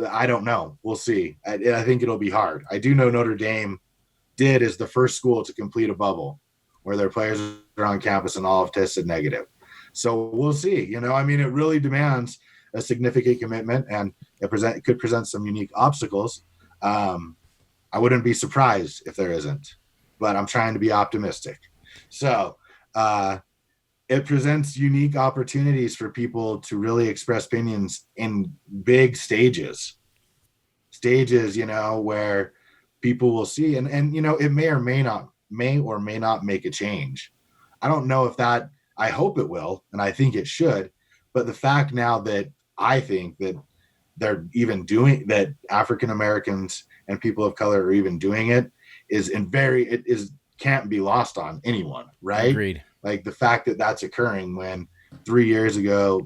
I don't know. We'll see. I think it'll be hard. I do know Notre Dame is the first school to complete a bubble where their players are on campus and all have tested negative. So we'll see. It really demands a significant commitment, and it could present some unique obstacles. I wouldn't be surprised if there isn't, but I'm trying to be optimistic. So it presents unique opportunities for people to really express opinions in big stages, where people will see, and it may or may not make a change. I don't know if that, I hope it will, and I think it should, but the fact now that I think that they're even doing that, African Americans and people of color are even doing it, can't be lost on anyone, right? Agreed. Like the fact that that's occurring when 3 years ago,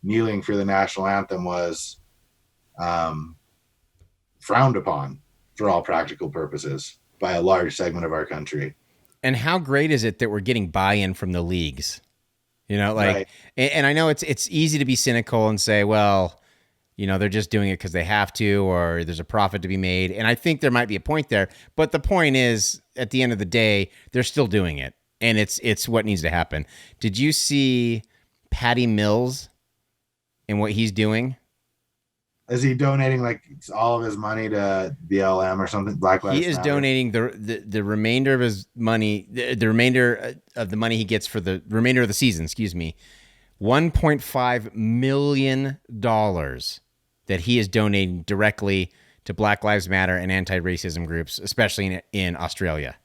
kneeling for the national anthem was frowned upon for all practical purposes by a large segment of our country. And how great is it that we're getting buy-in from the leagues? Right. And I know it's easy to be cynical and say, well, they're just doing it because they have to, or there's a profit to be made. And I think there might be a point there. But the point is, at the end of the day, they're still doing it. And it's what needs to happen. Did you see Patty Mills and what he's doing? Is he donating like all of his money to BLM or something? Black Lives He is Matter? donating the remainder of his money, the remainder of the money he gets for the remainder of the season, $1.5 million that he is donating directly to Black Lives Matter and anti-racism groups, especially in Australia.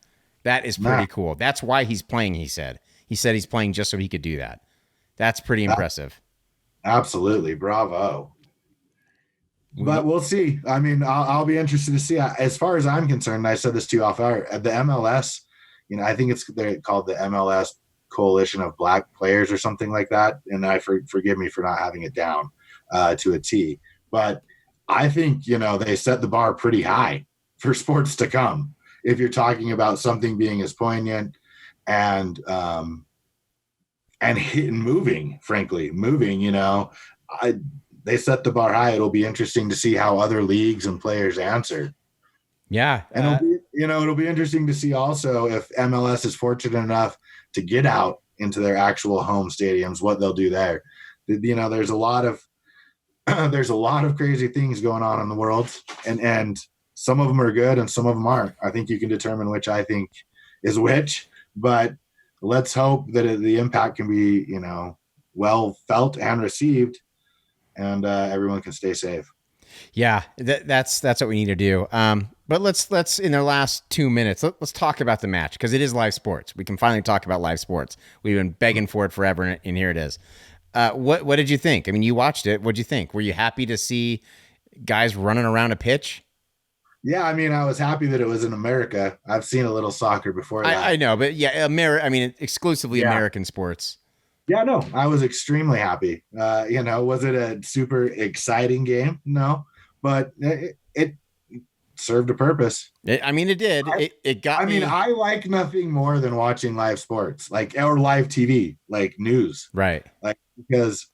That is pretty cool. That's why he's playing, he said. He said he's playing just so he could do that. That's pretty impressive. Absolutely. Bravo. But we'll see. I'll be interested to see. As far as I'm concerned, I said this to you off air, the MLS, I think they're called the MLS Coalition of Black Players or something like that. And forgive me for not having it down to a T. But I think, they set the bar pretty high for sports to come. If you're talking about something being as poignant and moving, they set the bar high. It'll be interesting to see how other leagues and players answer. Yeah. And it'll be interesting to see also if MLS is fortunate enough to get out into their actual home stadiums, what they'll do there. There's a lot of crazy things going on in the world, and some of them are good and some of them aren't. I think you can determine which I think is which, but let's hope that the impact can be, well felt and received, and everyone can stay safe. Yeah, that's what we need to do. But let's in the last 2 minutes, let's talk about the match, because it is live sports. We can finally talk about live sports. We've been begging for it forever, and here it is. What did you think? You watched it. What did you think? Were you happy to see guys running around a pitch? Yeah, I was happy that it was in America. I've seen a little soccer before that. I know, but yeah, exclusively American sports. Yeah, no, I was extremely happy. Was it a super exciting game? No, but it served a purpose. It did. It got me. I like nothing more than watching live sports, or live TV, like news. Right. Because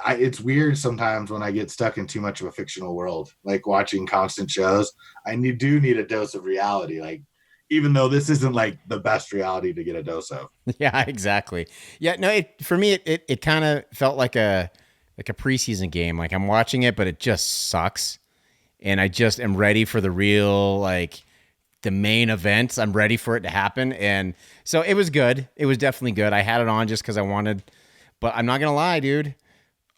it's weird sometimes when I get stuck in too much of a fictional world, like watching constant shows. I do need a dose of reality, even though this isn't the best reality to get a dose of. Yeah, exactly. Yeah, no, for me, it kind of felt like a preseason game. I'm watching it, but it just sucks. And I just am ready for the real, the main event. I'm ready for it to happen. And so it was good. It was definitely good. I had it on just because I wanted, but I'm not going to lie, dude.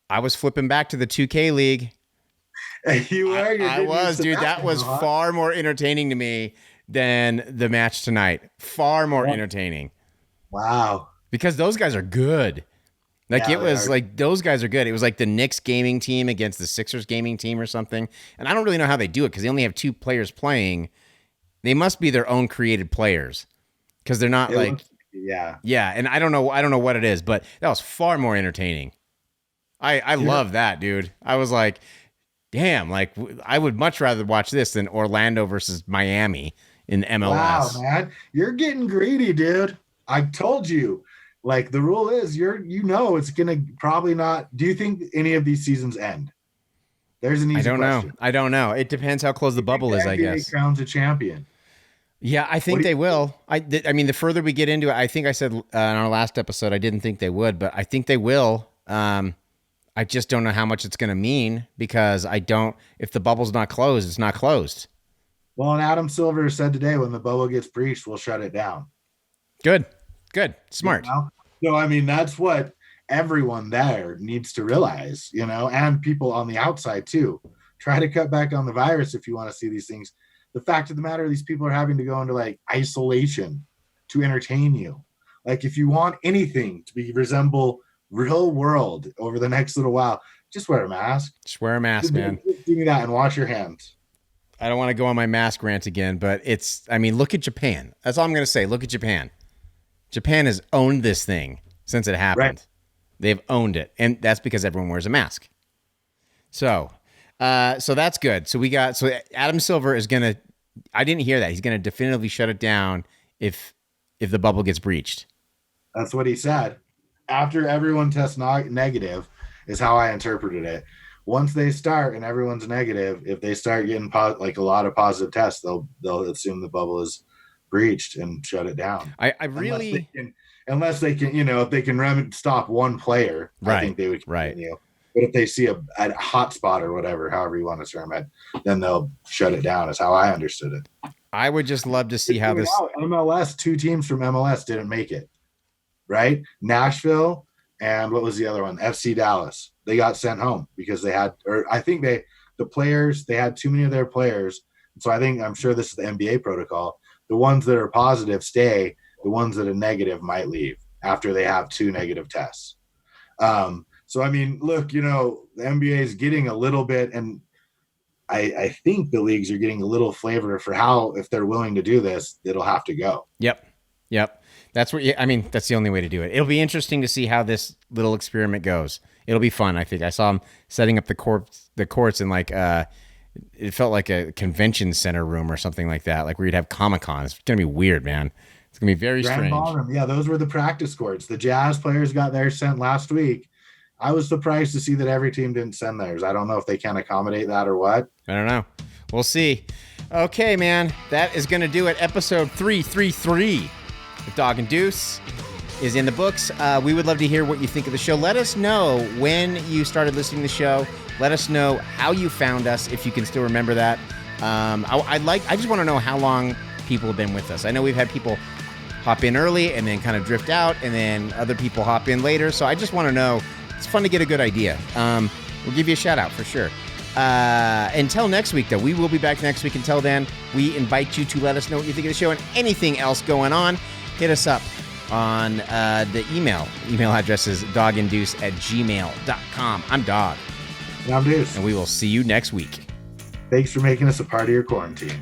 I was flipping back to the 2K League. You were? I was, dude. That was far more entertaining to me than the match tonight. Far more entertaining. Wow. Because those guys are good. Those guys are good. It was like the Knicks gaming team against the Sixers gaming team or something. And I don't really know how they do it because they only have 2 players playing. They must be their own created players because they're not yeah. Yeah. And I don't know what it is, but that was far more entertaining. I love that, dude. I was like, damn, like I would much rather watch this than Orlando versus Miami in MLS. Wow, man, you're getting greedy, dude. I told you. Like the rule is, it's gonna probably not. Do you think any of these seasons end? There's an easy question. I don't know. It depends how close the bubble is, I guess. Crowns a champion. Yeah, I think they will. I mean, the further we get into it, I think I said in our last episode, I didn't think they would, but I think they will. I just don't know how much it's going to mean because if the bubble's not closed, it's not closed. Well, and Adam Silver said today, when the bubble gets breached, we'll shut it down. Good. Smart. So, I mean, that's what everyone there needs to realize, and people on the outside too. Try to cut back on the virus if you want to see these things. The fact of the matter, these people are having to go into like isolation to entertain you. Like if you want anything to resemble real world over the next little while, just wear a mask. Just wear a mask, man. Do that and wash your hands. I don't want to go on my mask rant again, but look at Japan. That's all I'm going to say. Look at Japan. Japan has owned this thing since it happened. Right. They've owned it. And that's because everyone wears a mask. So that's good. So Adam Silver is going to, I didn't hear that. He's going to definitively shut it down if the bubble gets breached. That's what he said. After everyone tests negative is how I interpreted it. Once they start and everyone's negative, if they start getting like a lot of positive tests, they'll assume the bubble is breached and shut it down. Unless they can, if they can stop one player, right. I think they would continue. Right. But if they see a hot spot or whatever, however you want to term it, then they'll shut it down. Is how I understood it. I would just love to see how this MLS. 2 teams from MLS didn't make it. Right, Nashville and what was the other one? FC Dallas. They got sent home because they had, or I think they had too many of their players. So I'm sure this is the NBA protocol. The ones that are positive stay. The ones that are negative might leave after they have 2 negative tests. So, I mean, look, the NBA is getting a little bit, and I think the leagues are getting a little flavor for how, if they're willing to do this, it'll have to go. Yep. That's the only way to do it. It'll be interesting to see how this little experiment goes. It'll be fun, I think. I saw him setting up the courts in like, it felt like a convention center room or something like that, like where you'd have Comic-Con. It's going to be weird, man. It's going to be very strange. Ballroom. Yeah, those were the practice courts. The Jazz players got theirs sent last week. I was surprised to see that every team didn't send theirs. I don't know if they can accommodate that or what. I don't know. We'll see. Okay, man. That is going to do it. Episode 333 with Dog and Deuce is in the books. We would love to hear what you think of the show. Let us know when you started listening to the show. Let us know how you found us, if you can still remember that. I just want to know how long people have been with us. I know we've had people hop in early and then kind of drift out, and then other people hop in later. So I just want to know. It's fun to get a good idea. We'll give you a shout out for sure. Until next week, though, we will be back next week. Until then, we invite you to let us know what you think of the show and anything else going on. Hit us up on the email. Email address is doganddeuce@gmail.com. I'm Dog. And I'm Deuce. And we will see you next week. Thanks for making us a part of your quarantine.